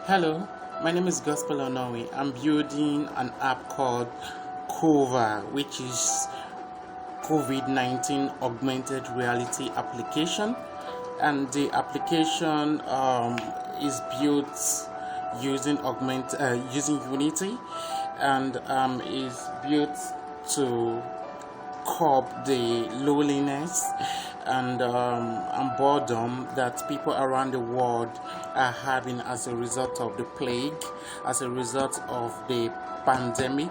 Hello, my name is Gospel Onowi. I'm building an app called CovAR, which is COVID-19 augmented reality application, and the application is built using Unity, and is built to curb the loneliness and boredom that people around the world are having as a result of the plague, as a result of the pandemic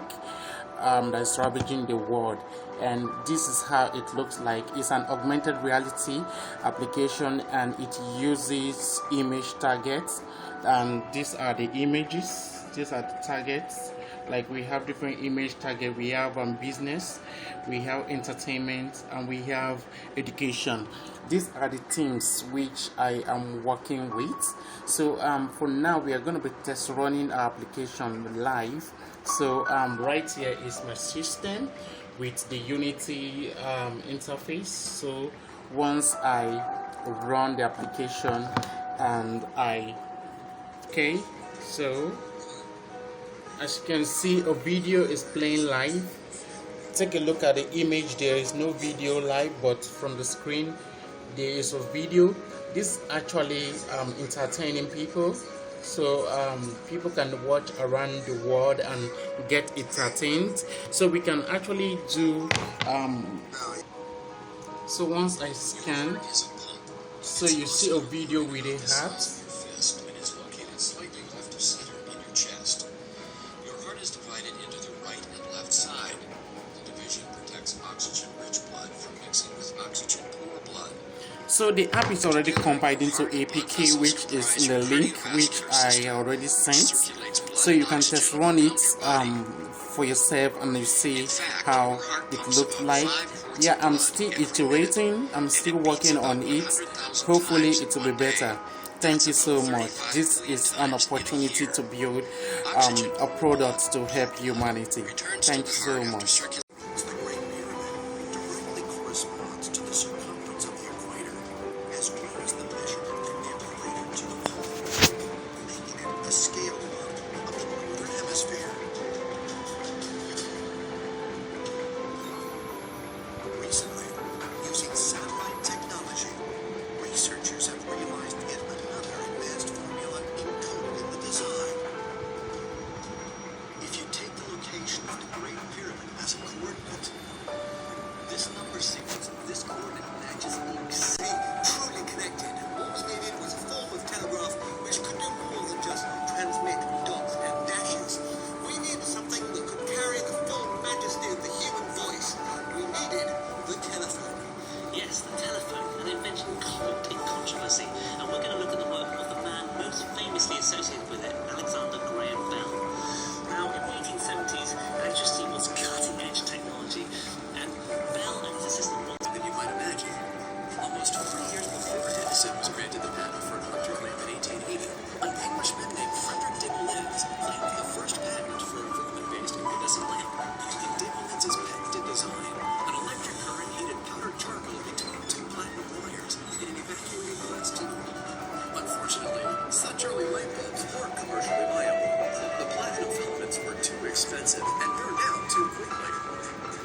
that's ravaging the world. And this is how it looks like. It's an augmented reality application, and it uses image targets, and these are the images, these are the targets. Like, we have different image target. We have business, we have entertainment, and we have education. These are the themes which I am working with. So for now, we are going to be test running our application live. So right here is my system with the Unity interface. So once I run the application and so as you can see, a video is playing live. Take a look at the image. There is no video live, but from the screen there is a video. This actually entertaining people, so people can watch around the world and get entertained. So we can actually do so once I scan, so you see a video with a heart. So the app is already compiled into APK, which is in the link which I already sent. So you can just run it for yourself and you see how it looks like. Yeah, I'm still iterating, I'm still working on it. Hopefully it will be better. Thank you so much. This is an opportunity to build a product to help humanity. Thank you so much. Recently, using satellite technology, researchers have realized yet another advanced formula encoded in the design. If you take the location of the Great Pyramid as a coordinate, this number sequence of this coordinate matches exactly truly connected. What was needed was a form of telegraph which could do more than just transmit dots and dashes. We needed something that could carry the full majesty of the human voice. We needed the telephone. Yes, the telephone, an invention caught in controversy, and we're going to look at the work of the man most famously associated with it, Alexander Graham Bell. Now, in the 1870s, electricity was cutting-edge technology, and Bell and his assistant wanted Than you might imagine. Almost 40 years before Edison was granted the patent for an electric lamp in 1880, an Englishman named Frederick claimed the first patent for a filament-based incandescent lamp. In Dibble-Lentz's patented design, an electric current heated powdered charcoal between two platinum wires in an evacuated glass tube. Unfortunately, such early light bulbs weren't commercially viable. The platinum filaments were too expensive and burned out too quickly.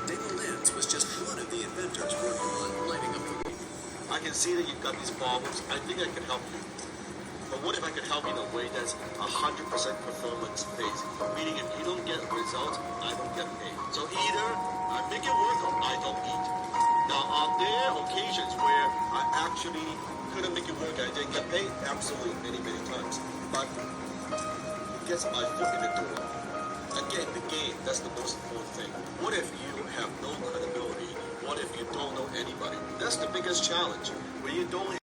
Dibble-Lentz was just one of the inventors working on lighting up the way. I can see that you've got these problems. I think I can help you. But what if I could help you in a way that's 100% performance based? Meaning if you don't get results, I don't get paid. So either I make it work or I don't eat. Now, are there occasions where I actually couldn't make it work, I didn't get paid? Absolutely, many, many times. But it gets my foot in the door. Again, the game, that's the most important thing. What if you have no credibility? What if you don't know anybody? That's the biggest challenge. When you don't